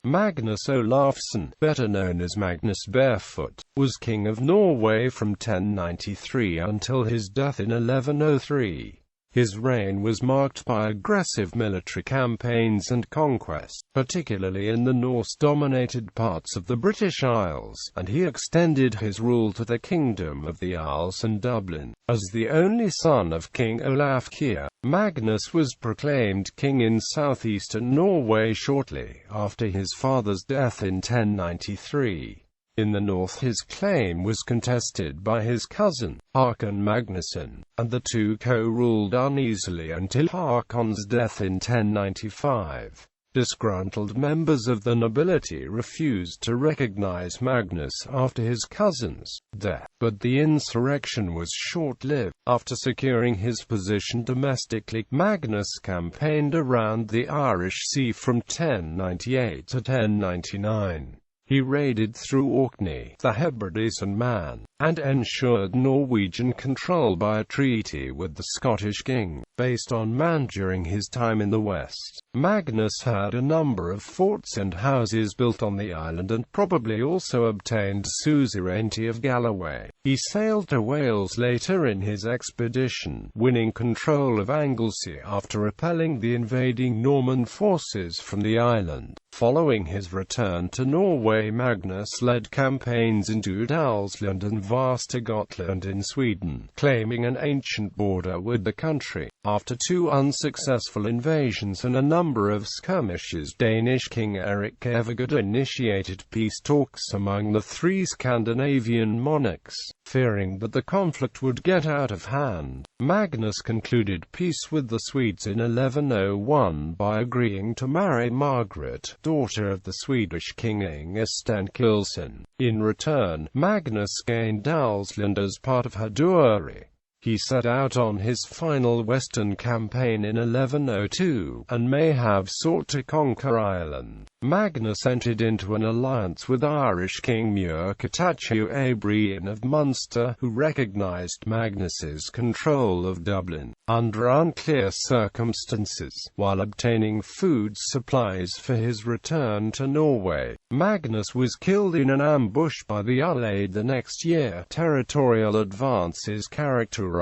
Magnus Olafsson, better known as Magnus Barefoot, was King of Norway from 1093 until his death in 1103. His reign was marked by aggressive military campaigns and conquest, particularly in the Norse-dominated parts of the British Isles, and he extended his rule to the Kingdom of the Isles and Dublin. As the only son of King Olaf Kyrre, Magnus was proclaimed king in southeastern Norway shortly after his father's death in 1093. In the north his claim was contested by his cousin, Haakon Magnusson, and the two co-ruled uneasily until Haakon's death in 1095. Disgruntled members of the nobility refused to recognize Magnus after his cousin's death, but the insurrection was short-lived. After securing his position domestically, Magnus campaigned around the Irish Sea from 1098 to 1099. He raided through Orkney, the Hebrides and Man, and ensured Norwegian control by a treaty with the Scottish king, based on Man during his time in the west. Magnus had a number of forts and houses built on the island and probably also obtained suzerainty of Galloway. He sailed to Wales later in his expedition, winning control of Anglesey after repelling the invading Norman forces from the island. Following his return to Norway, Magnus led campaigns into Dalsland and Västergötland in Sweden, claiming an ancient border with the country. After two unsuccessful invasions and a number of skirmishes, Danish King Erik Evergood initiated peace talks among the three Scandinavian monarchs. Fearing that the conflict would get out of hand, Magnus concluded peace with the Swedes in 1101 by agreeing to marry Margaret, daughter of the Swedish king Inge Stenkilsson. In return, Magnus gained Dalsland as part of her dowry. He set out on his final western campaign in 1102, and may have sought to conquer Ireland. Magnus entered into an alliance with Irish King Murkertach Brian of Munster, who recognized Magnus's control of Dublin, under unclear circumstances, while obtaining food supplies for his return to Norway. Magnus was killed in an ambush by the Allied the next year. Territorial advances characterizing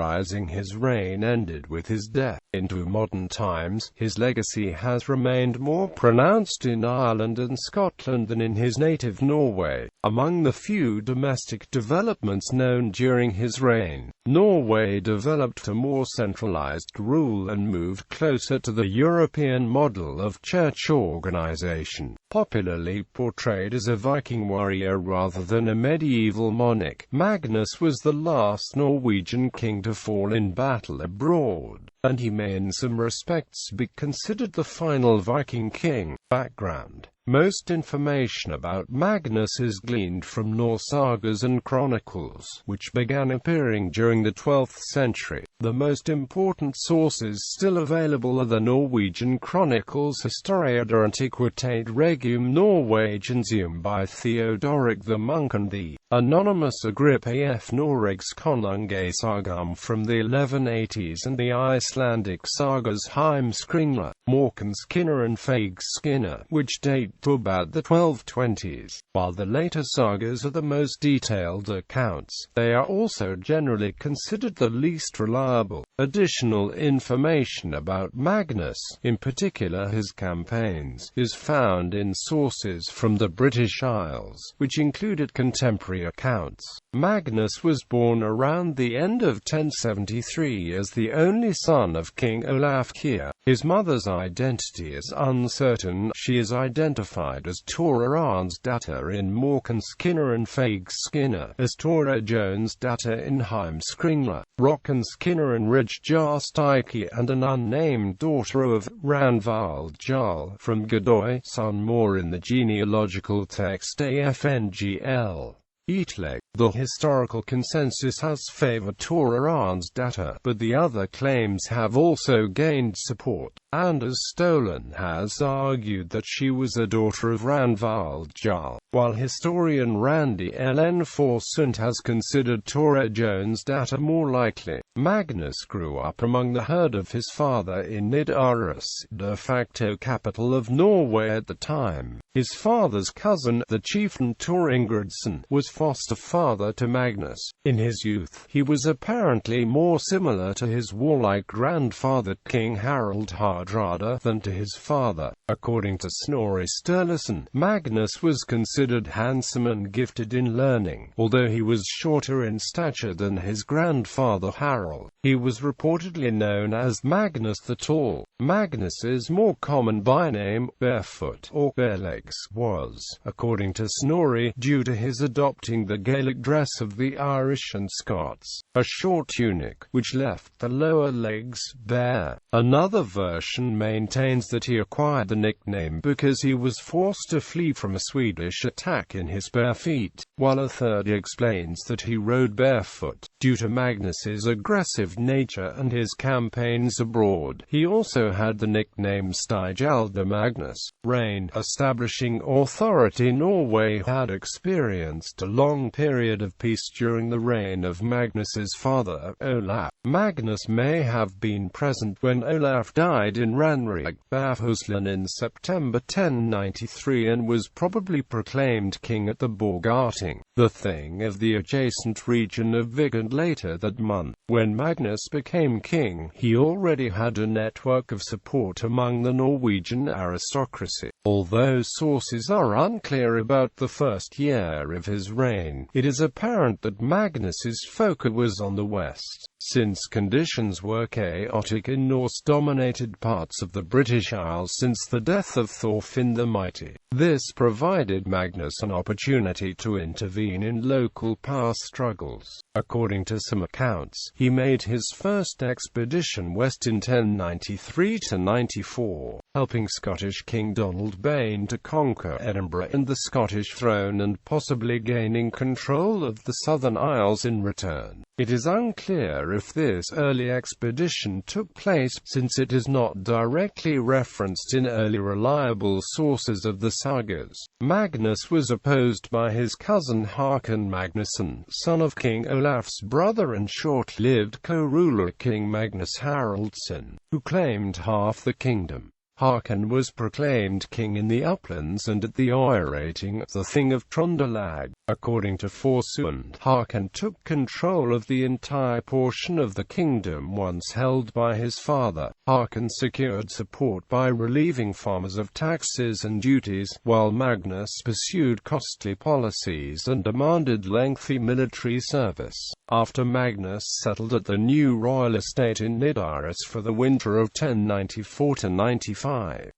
his reign ended with his death. Into modern times, his legacy has remained more pronounced in Ireland and Scotland than in his native Norway. Among the few domestic developments known during his reign, Norway developed a more centralized rule and moved closer to the European model of church organization. Popularly portrayed as a Viking warrior rather than a medieval monarch, Magnus was the last Norwegian king to fall in battle abroad, and he may in some respects be considered the final Viking king. Background: most information about Magnus is gleaned from Norse sagas and chronicles, which began appearing during the 12th century. The most important sources still available are the Norwegian chronicles Historia der Antiquitate Regum Norwegiensium by Theodoric the Monk and the anonymous Agrippa F. Norregs Konungasagam from the 1180s and the Icelandic sagas Heimskringla, Morkinskinna and Fagskinna, which date to about the 1220s. While the later sagas are the most detailed accounts, they are also generally considered the least reliable. Additional information about Magnus, in particular his campaigns, is found in sources from the British Isles, which included contemporary accounts. Magnus was born around the end of 1073 as the only son of King Olaf Kyrre. His mother's identity is uncertain. She is identified as Tora Arnsdatter in Morkinskinna and Fagskinna, as Tora Jonesdatter in Heimskringla, Rockinskinna and Ridgejarstyke, and an unnamed daughter of Ranvald Jarl from Godoy, son more in the genealogical text AFNGL. Eatleg. The historical consensus has favored Tora Arnsdatter, but the other claims have also gained support. Anders Stollen has argued that she was a daughter of Ranvald Jarl, while historian Randy Ellen Forsund has considered Tora Jonesdatter more likely. Magnus grew up among the herd of his father in Nidaros, de facto capital of Norway at the time. His father's cousin, the chieftain Tor Ingridsson, was foster father to Magnus. In his youth, he was apparently more similar to his warlike grandfather King Harald Hardrada than to his father. According to Snorri Sturluson, Magnus was considered handsome and gifted in learning, although he was shorter in stature than his grandfather Harald. He was reportedly known as Magnus the Tall. Magnus's more common byname, Barefoot or Barelegs, was, according to Snorri, due to his adopting the Gaelic dress of the Irish and Scots, a short tunic, which left the lower legs bare. Another version maintains that he acquired the nickname because he was forced to flee from a Swedish attack in his bare feet, while a third explains that he rode barefoot, due to Magnus's aggressive nature and his campaigns abroad. He also had the nickname Stygalda Magnus. Reign. Establishing authority. Norway had experienced a long period of peace during the reign of Magnus's father, Olaf. Magnus may have been present when Olaf died in Ranrike, Bafhuslen in September 1093 and was probably proclaimed king at the Borgarting, the thing of the adjacent region of Viken later that month. When Magnus became king, he already had a network of support among the Norwegian aristocracy. Although sources are unclear about the first year of his reign, it is apparent that Magnus's focus was on the west, since conditions were chaotic in Norse-dominated parts of the British Isles since the death of Thorfinn the Mighty. This provided Magnus an opportunity to intervene in local power struggles. According to some accounts, he made his first expedition west in 1093–94, helping Scottish King Donald Bane to conquer Edinburgh and the Scottish throne and possibly gaining control of the Southern Isles in return. It is unclear if this early expedition took place, since it is not directly referenced in early reliable sources of the sagas. Magnus was opposed by his cousin Haakon Magnusson, son of King Olaf's brother and short-lived co-ruler King Magnus Haraldsson, who claimed half the kingdom. Haakon was proclaimed king in the uplands and at the orating of the Thing of Trondelag. According to Forsund, Haakon took control of the entire portion of the kingdom once held by his father. Haakon secured support by relieving farmers of taxes and duties, while Magnus pursued costly policies and demanded lengthy military service. After Magnus settled at the new royal estate in Nidaros for the winter of 1094–95,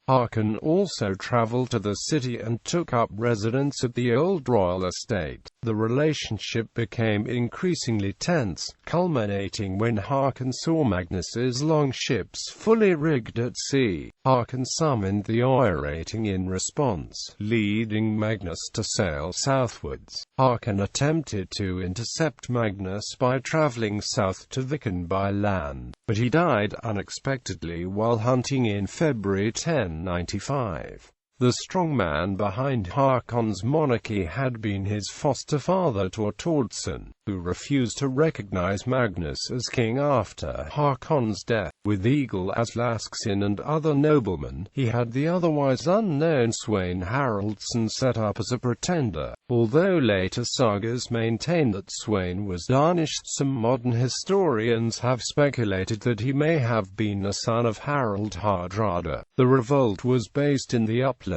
Haakon also travelled to the city and took up residence at the old royal estate. The relationship became increasingly tense, culminating when Haakon saw Magnus's longships fully rigged at sea. Haakon summoned the orating in response, leading Magnus to sail southwards. Haakon attempted to intercept Magnus by travelling south to Viken by land, but he died unexpectedly while hunting in February 1095. The strong man behind Haakon's monarchy had been his foster father Tor Tordsson, who refused to recognize Magnus as king after Haakon's death. With Egil Aslaskson and other noblemen, he had the otherwise unknown Sweyn Haraldsson set up as a pretender. Although later sagas maintain that Sweyn was Danish, some modern historians have speculated that he may have been a son of Harald Hardrada. The revolt was based in the uplands,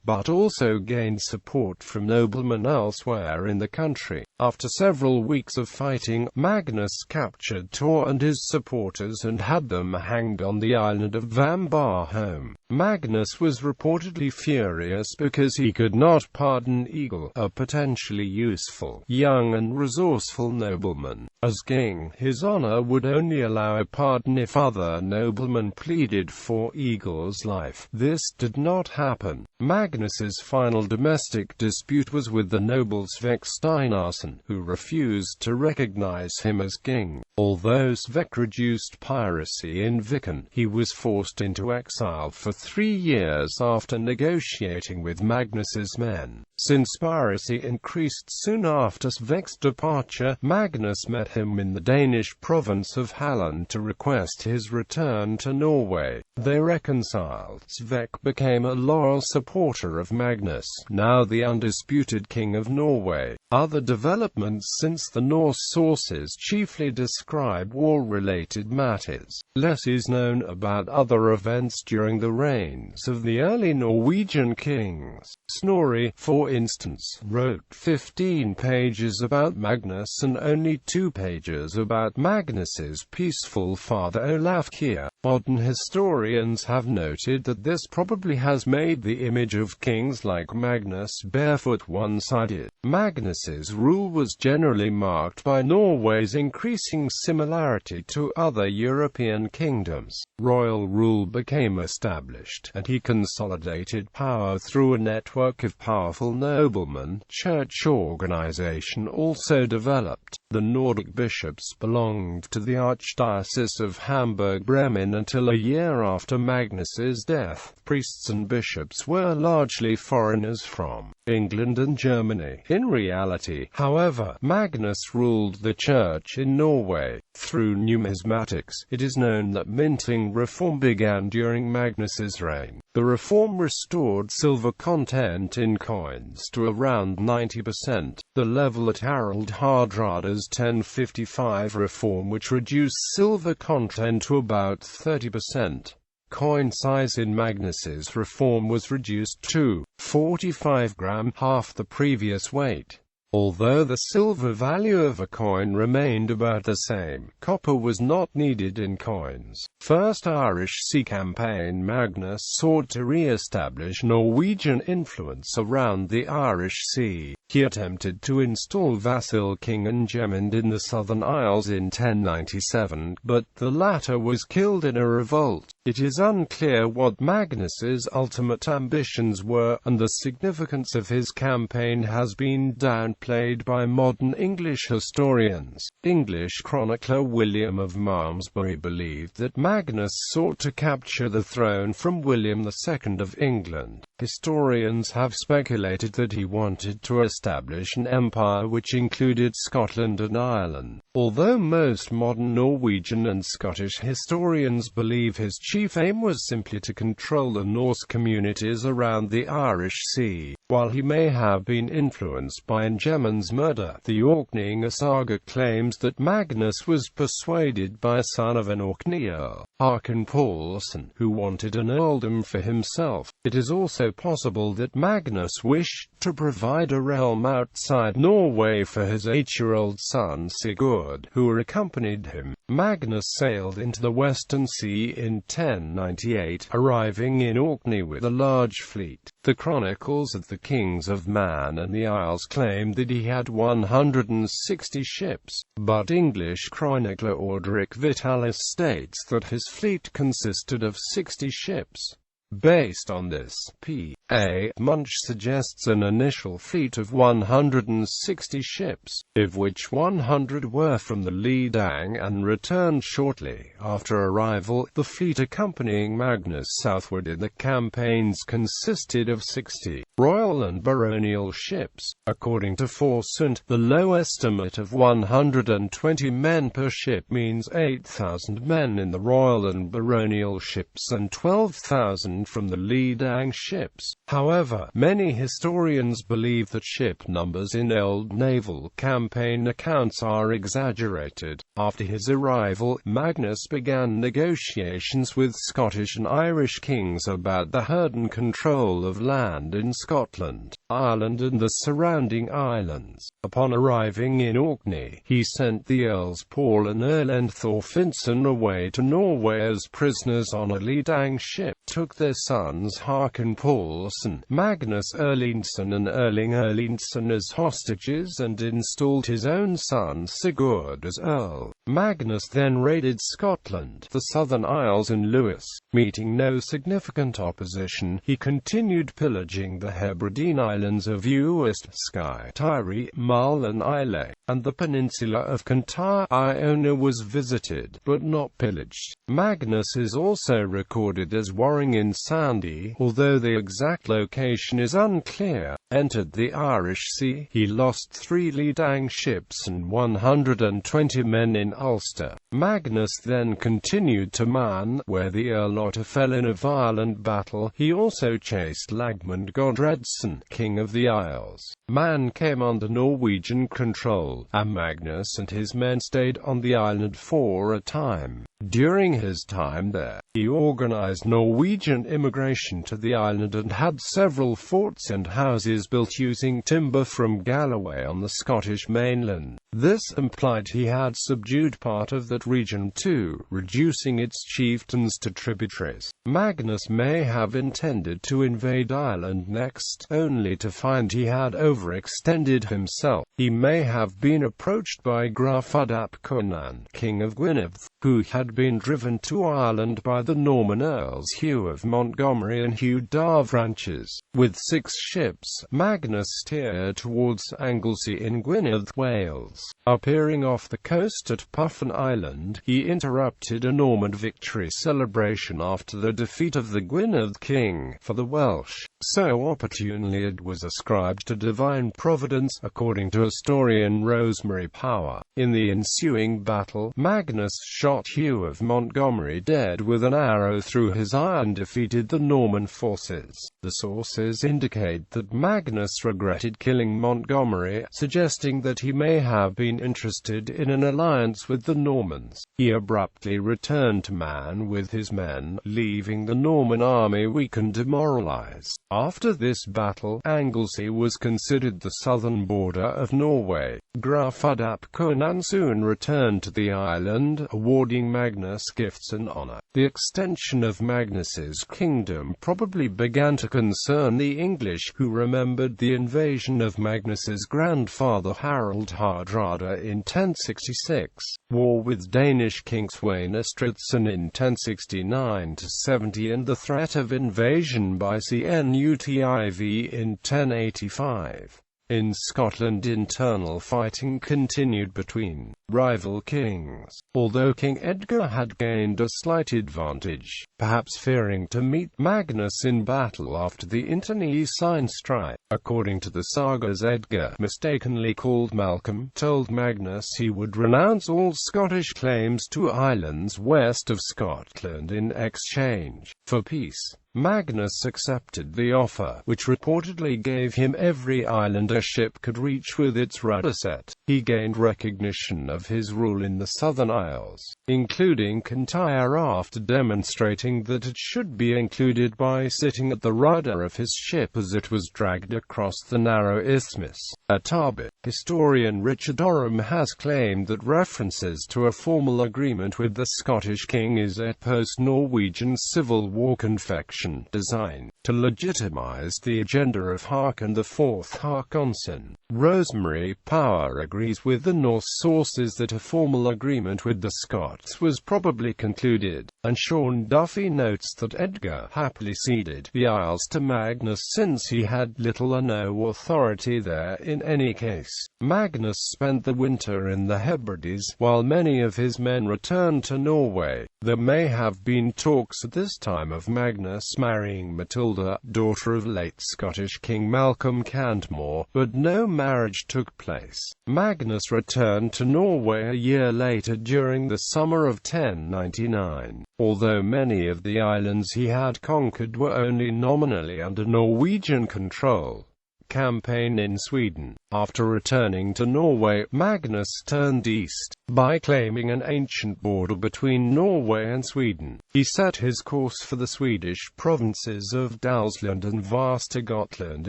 but also gained support from noblemen elsewhere in the country. After several weeks of fighting, Magnus captured Tor and his supporters and had them hanged on the island of Vambarholm. Magnus was reportedly furious because he could not pardon Egil, a potentially useful, young and resourceful nobleman. As king, his honor would only allow a pardon if other noblemen pleaded for Egil's life. This did not happen. Magnus's final domestic dispute was with the noble Svek Steinarsson, who refused to recognize him as king. Although Svek reduced piracy in Viken, he was forced into exile for 3 years after negotiating with Magnus's men. Since piracy increased soon after Svek's departure, Magnus met him in the Danish province of Halland to request his return to Norway. They reconciled. Svek became a loyal supporter of Magnus, now the undisputed King of Norway. Other developments since the Norse sources chiefly describe war-related matters. Less is known about other events during the reigns of the early Norwegian kings. Snorri, for instance, wrote 15 pages about Magnus and only 2 pages about Magnus's peaceful father Olaf Kyrre. Modern historians have noted that this probably has made the image of kings like Magnus Barefoot one-sided. Magnus's rule was generally marked by Norway's increasing similarity to other European kingdoms. Royal rule became established, and he consolidated power through a network of powerful noblemen. Church organization also developed. The Nordic bishops belonged to the Archdiocese of Hamburg-Bremen until a year after Magnus's death. Priests and bishops were largely foreigners from England and Germany. In reality, however, Magnus ruled the church in Norway. Through numismatics, it is known that minting reform began during Magnus's reign. The reform restored silver content in coins to around 90%, the level at Harald Hardrada's 1055 reform, which reduced silver content to about 30%. Coin size in Magnus's reform was reduced to 45 gram, half the previous weight. Although the silver value of a coin remained about the same, copper was not needed in coins. First Irish Sea campaign. Magnus sought to re-establish Norwegian influence around the Irish Sea. He attempted to install vassal King Ingemund in the Southern Isles in 1097, but the latter was killed in a revolt. It is unclear what Magnus's ultimate ambitions were, and the significance of his campaign has been downplayed by modern English historians. English chronicler William of Malmesbury believed that Magnus sought to capture the throne from William II of England. Historians have speculated that he wanted to establish an empire which included Scotland and Ireland. Although most modern Norwegian and Scottish historians believe his chief aim was simply to control the Norse communities around the Irish Sea. While he may have been influenced by Ingemund's murder, the Orkney saga claims that Magnus was persuaded by a son of an Orkney earl, Haakon Magnusson, who wanted an earldom for himself. It is also possible that Magnus wished to provide a realm outside Norway for his 8-year-old son Sigurd, who accompanied him. Magnus sailed into the Western Sea in 1098, arriving in Orkney with a large fleet. The chronicles of the Kings of Man and the Isles claim that he had 160 ships, but English chronicler Orderic Vitalis states that his fleet consisted of 60 ships. Based on this, P.A. Munch suggests an initial fleet of 160 ships, of which 100 were from the Ledang and returned shortly after arrival. The fleet accompanying Magnus southward in the campaigns consisted of 60 royal and baronial ships. According to Forsund, the low estimate of 120 men per ship means 8,000 men in the royal and baronial ships and 12,000 from the Ledang ships. However, many historians believe that ship numbers in old naval campaign accounts are exaggerated. After his arrival, Magnus began negotiations with Scottish and Irish kings about the herden control of land in Scotland, Ireland and the surrounding islands. Upon arriving in Orkney, he sent the Earls Paul and Erlend Thorfinnsson away to Norway as prisoners on a Ledang ship, took their sons Haakon Magnusson, Magnus Erlingsson and Erling Erlingsson as hostages and installed his own son Sigurd as Earl. Magnus then raided Scotland, the Southern Isles and Lewis. Meeting no significant opposition, he continued pillaging the Hebridean islands of Uist, Skye, Tiree, Mull and Islay, and the peninsula of Kintyre. Iona was visited, but not pillaged. Magnus is also recorded as warring in Sandy, although the exact location is unclear. Entered the Irish Sea. He lost 3 leading ships and 120 men in Ulster. Magnus then continued to Man, where the Earl Otter fell in a violent battle. He also chased Lagmund Godredson, king of the Isles. Man came under Norwegian control, and Magnus and his men stayed on the island for a time. During his time there, he organized Norwegian immigration to the island and had several forts and houses built using timber from Galloway on the Scottish mainland. This implied he had subdued part of that region too, reducing its chieftains to tributaries. Magnus may have intended to invade Ireland next, only to find he had overextended himself. He may have been approached by Grafud ap Cynan, king of Gwynedd, who had been driven to Ireland by the Norman earls Hugh of Montgomery and Hugh d'Avranches. With 6 ships, Magnus steered towards Anglesey in Gwynedd, Wales. Appearing off the coast at Puffin Island, he interrupted a Norman victory celebration after the defeat of the Gwynedd king. For the Welsh, so opportunely it was ascribed to divine providence, according to historian Rosemary Power. In the ensuing battle, Magnus shot Hugh of Montgomery dead with an arrow through his eye and defeated the Norman forces. The sources indicate that Magnus regretted killing Montgomery, suggesting that he may have been interested in an alliance with the Normans. He abruptly returned to Man with his men, leaving the Norman army weak and demoralized. After this battle, Anglesey was considered the southern border of Norway. Grafud ap Cynan soon returned to the island, awarding Magnus gifts and honor. The extension of Magnus's kingdom probably began to concern the English, who remembered the invasion of Magnus's grandfather Harald Hardrada in 1066, war with Danish king Svein Estridsson in 1069–70 and the threat of invasion by Cnutiv in 1085. In Scotland, internal fighting continued between rival kings, although King Edgar had gained a slight advantage, perhaps fearing to meet Magnus in battle after the internecine strife. According to the sagas, Edgar, mistakenly called Malcolm, told Magnus he would renounce all Scottish claims to islands west of Scotland in exchange for peace. Magnus accepted the offer, which reportedly gave him every island a ship could reach with its rudder set. He gained recognition of his rule in the Southern Isles, including Kintyre, after demonstrating that it should be included by sitting at the rudder of his ship as it was dragged across the narrow isthmus. At Tarbet, historian Richard Oram has claimed that references to a formal agreement with the Scottish king is a post-Norwegian Civil War confection designed to legitimize the agenda of Haakon IV Haakonsson. Rosemary Power agrees with the Norse sources that a formal agreement with the Scots was probably concluded, and Sean Duffy notes that Edgar happily ceded the Isles to Magnus since he had little or no authority there in any case. Magnus spent the winter in the Hebrides, while many of his men returned to Norway. There may have been talks at this time of Magnus marrying Matilda, daughter of late Scottish King Malcolm Cantmore, but no marriage took place. Magnus returned to Norway a year later during the summer of 1099. Although many of the islands he had conquered were only nominally under Norwegian control. Campaign in Sweden. After returning to Norway, Magnus turned east, by claiming an ancient border between Norway and Sweden. He set his course for the Swedish provinces of Dalsland and Västergötland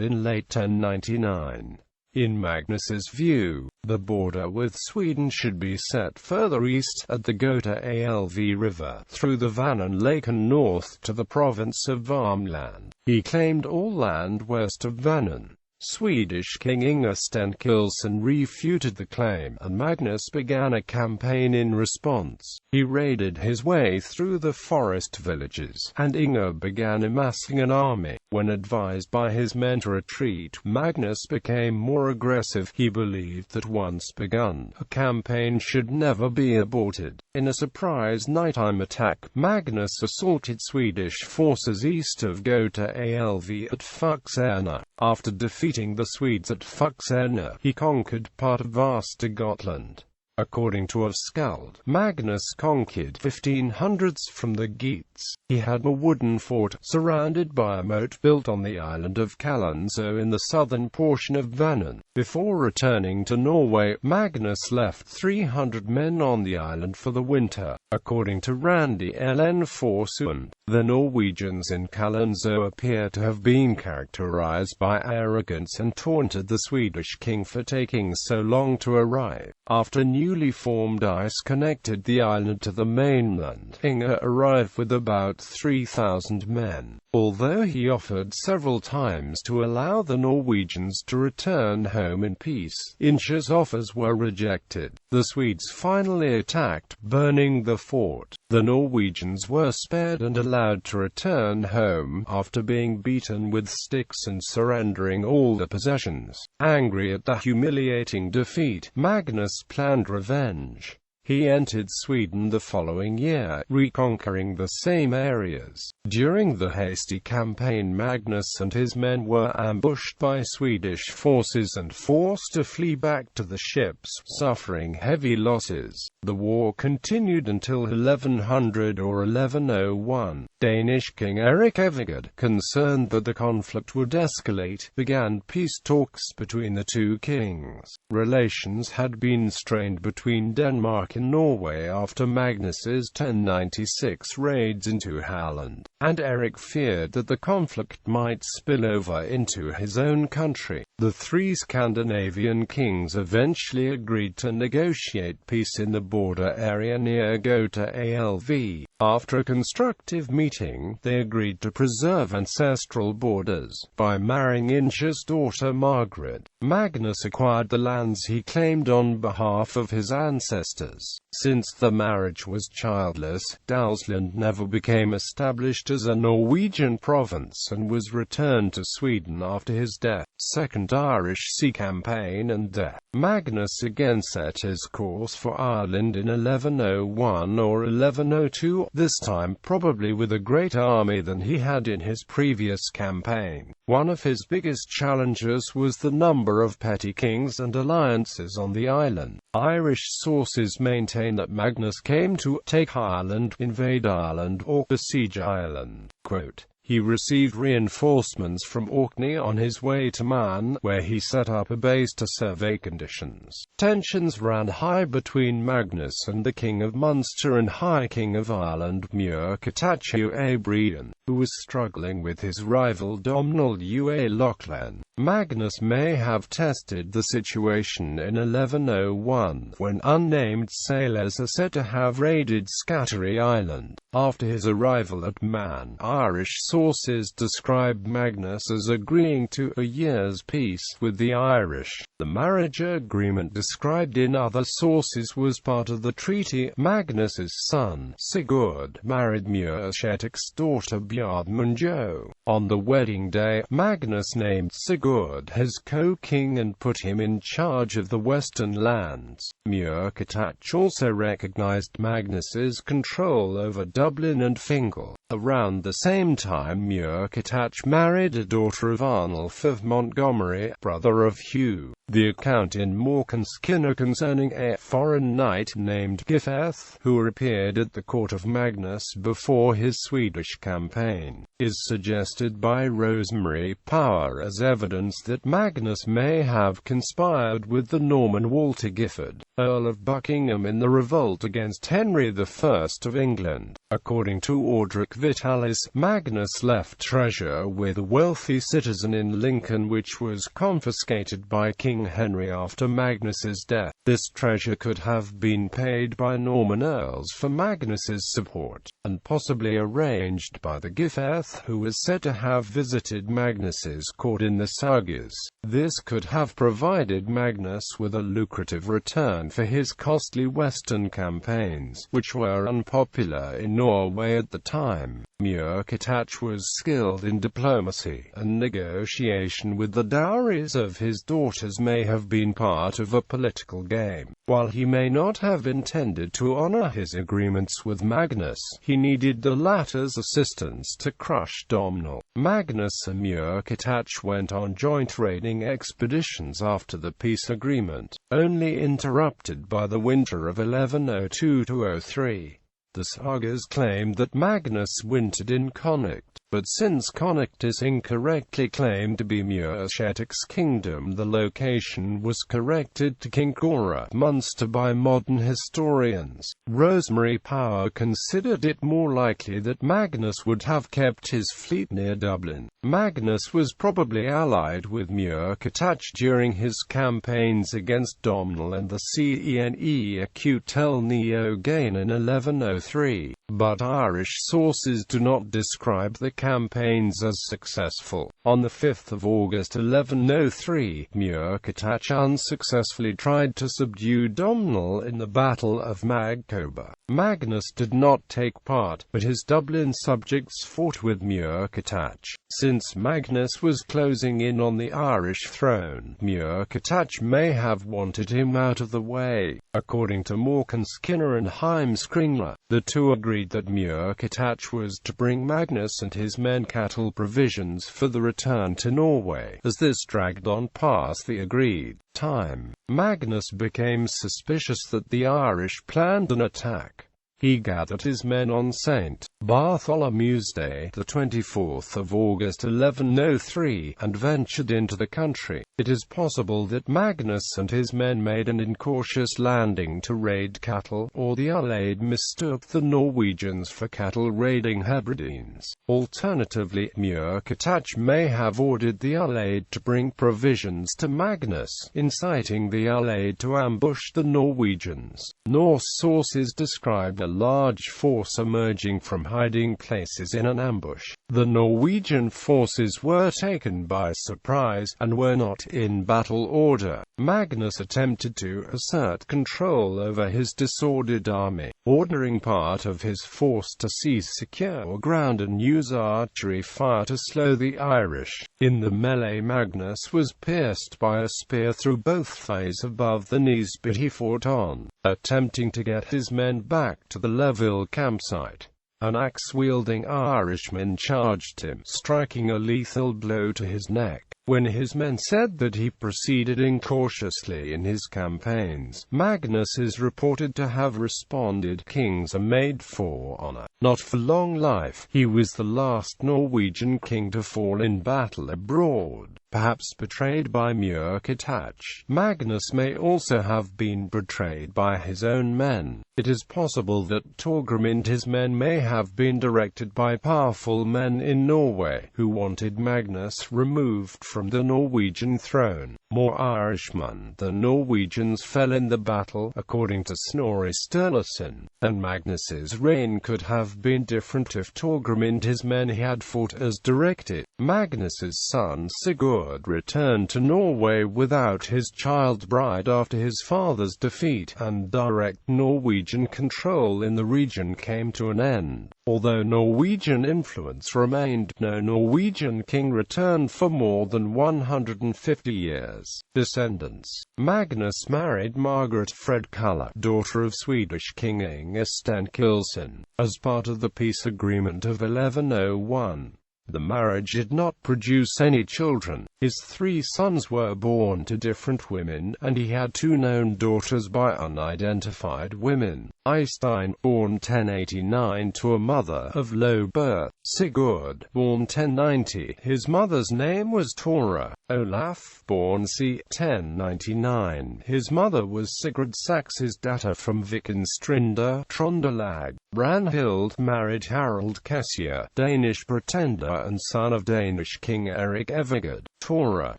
in late 1099. In Magnus's view, the border with Sweden should be set further east, at the Göta Alv River, through the Vänern Lake and north to the province of Värmland. He claimed all land west of Vänern. Swedish King Inge Stenkilsson refuted the claim, and Magnus began a campaign in response. He raided his way through the forest villages, and Inge began amassing an army. When advised by his men to retreat, Magnus became more aggressive. He believed that once begun, a campaign should never be aborted. In a surprise nighttime attack, Magnus assaulted Swedish forces east of Göta-Alv at Fuxerna. After defeating the Swedes at Fuxerna, he conquered part of Västergotland. According to a skald, Magnus conquered 1500s from the Geats. He had a wooden fort, surrounded by a moat built on the island of Kalanzo in the southern portion of Vänern. Before returning to Norway, Magnus left 300 men on the island for the winter. According to Randy Ellen Forsund, the Norwegians in Kalanzo appear to have been characterized by arrogance and taunted the Swedish king for taking so long to arrive. After newly formed ice connected the island to the mainland, Inge arrived with about 3,000 men. Although he offered several times to allow the Norwegians to return home in peace, Inge's offers were rejected. The Swedes finally attacked, burning the fort. The Norwegians were spared and allowed to return home, after being beaten with sticks and surrendering all their possessions. Angry at the humiliating defeat, Magnus planned revenge. He entered Sweden the following year, reconquering the same areas. During the hasty campaign, Magnus and his men were ambushed by Swedish forces and forced to flee back to the ships, suffering heavy losses. The war continued until 1100 or 1101. Danish King Erik Evigerd, concerned that the conflict would escalate, began peace talks between the two kings. Relations had been strained between Denmark and Norway after Magnus's 1096 raids into Halland, and Erik feared that the conflict might spill over into his own country. The three Scandinavian kings eventually agreed to negotiate peace in the border area near Göta-Alv. After a constructive meeting, they agreed to preserve ancestral borders. By marrying Inge's daughter Margaret, Magnus acquired the lands he claimed on behalf of his ancestors. Since the marriage was childless, Dalsland never became established as a Norwegian province and was returned to Sweden after his death. Second Irish Sea Campaign and death. Magnus again set his course for Ireland in 1101 or 1102, this time probably with a greater army than he had in his previous campaign. One of his biggest challenges was the number of petty kings and alliances on the island. Irish sources maintain that Magnus came to take Ireland, invade Ireland, or besiege Ireland. Quote, he received reinforcements from Orkney on his way to Man, where he set up a base to survey conditions. Tensions ran high between Magnus and the King of Munster and High King of Ireland Muirchertach Brian, who was struggling with his rival Domhnall Lachlan. Magnus may have tested the situation in 1101, when unnamed sailors are said to have raided Scattery Island. After his arrival at Man, Irish sources describe Magnus as agreeing to a year's peace with the Irish. The marriage agreement described in other sources was part of the treaty. Magnus's son, Sigurd, married Muirchertach's daughter Bjardmunjo. On the wedding day, Magnus named Sigurd his co-king and put him in charge of the western lands. Muirchertach also recognized Magnus's control over Dublin and Fingal. Around the same time, Muirchertach married a daughter of Arnulf of Montgomery, brother of Hugh. The account in Morkinskinna concerning a foreign knight named Gifeth, who appeared at the court of Magnus before his Swedish campaign, is suggested by Rosemary Power as evidence that Magnus may have conspired with the Norman Walter Giffard, Earl of Buckingham, in the revolt against Henry I of England. According to Audric Vitalis, Magnus left treasure with a wealthy citizen in Lincoln which was confiscated by King King Henry after Magnus's death. This treasure could have been paid by Norman earls for Magnus's support, and possibly arranged by the Gifeth, who was said to have visited Magnus's court in the sagas. This could have provided Magnus with a lucrative return for his costly western campaigns, which were unpopular in Norway at the time. Muirchertach was skilled in diplomacy, and negotiation with the dowries of his daughters may have been part of a political game. While he may not have intended to honor his agreements with Magnus, he needed the latter's assistance to crush Domnall. Magnus and Muirchertach went on joint raiding expeditions after the peace agreement, only interrupted by the winter of 1102–03. The sagas claim that Magnus wintered in Connacht, but since Connacht is incorrectly claimed to be Muirchertach's kingdom, the location was corrected to Kincora, Munster by modern historians. Rosemary Power considered it more likely that Magnus would have kept his fleet near Dublin. Magnus was probably allied with Muirchertach during his campaigns against Domnall and the Cene Acutel Neogain in 1103, but Irish sources do not describe the campaigns as successful. On the 5th of August 1103, Muirchertach unsuccessfully tried to subdue Domnall in the Battle of Magcoba. Magnus did not take part, but his Dublin subjects fought with Muirchertach. Since Magnus was closing in on the Irish throne, Muirchertach may have wanted him out of the way. According to Morkan Skinner and Heimskringla, the two agreed that Muirchertach was to bring Magnus and his men cattle provisions for the return to Norway. As this dragged on past the agreed time, Magnus became suspicious that the Irish planned an attack. He gathered his men on St. Bartholomew's Day, the 24th of August 1103, and ventured into the country. It is possible that Magnus and his men made an incautious landing to raid cattle, or the Allied mistook the Norwegians for cattle-raiding Hebrideans. Alternatively, Muirchertach may have ordered the Allied to bring provisions to Magnus, inciting the Allied to ambush the Norwegians. Norse sources described a large force emerging from hiding places in an ambush. The Norwegian forces were taken by surprise, and were not in battle order. Magnus attempted to assert control over his disordered army, ordering part of his force to seize secure ground and use archery fire to slow the Irish. In the melee, Magnus was pierced by a spear through both thighs above the knees, but he fought on, attempting to get his men back to the Leville campsite. An axe-wielding Irishman charged him, striking a lethal blow to his neck. When his men said that he proceeded incautiously in his campaigns, Magnus is reported to have responded, "Kings are made for honor, not for long life." He was the last Norwegian king to fall in battle abroad, perhaps betrayed by Muirchertach. Magnus may also have been betrayed by his own men. It is possible that Torgrim and his men may have been directed by powerful men in Norway, who wanted Magnus removed from the Norwegian throne. More Irishmen than Norwegians fell in the battle, according to Snorri Sturluson, and Magnus's reign could have been different if Torgrim and his men had fought as directed. Magnus's son Sigurd returned to Norway without his child bride after his father's defeat, and direct Norwegian control in the region came to an end. Although Norwegian influence remained, no Norwegian king returned for more than 150 years. Descendants. Magnus married Margaret Fredkulla, daughter of Swedish King Inge Stenkilsson, as part of the peace agreement of 1101. The marriage did not produce any children. His 3 sons were born to different women, and he had 2 known daughters by unidentified women. Eystein, born 1089 to a mother of low birth. Sigurd, born 1090. His mother's name was Tora. Olaf, born c. 1099. His mother was Sigrid Sax's daughter from Vikenstrinda, Trondelag. Brunhild married Harald Kessier, Danish pretender and son of Danish King Erik Evergod. Tora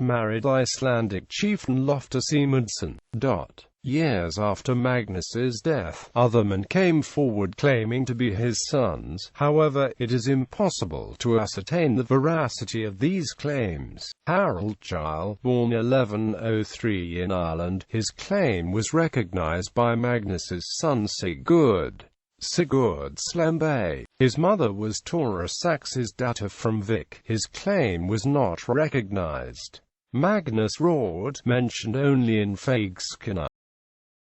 married Icelandic chieftain Loftur Sigmundsson. Years after Magnus's death, other men came forward claiming to be his sons. However, it is impossible to ascertain the veracity of these claims. Harald Jarl, born 1103 in Ireland, his claim was recognized by Magnus's son Sigurd Slembe. His mother was Tora Sax's daughter from Vik. His claim was not recognized. Magnus Rord, mentioned only in Fagskana,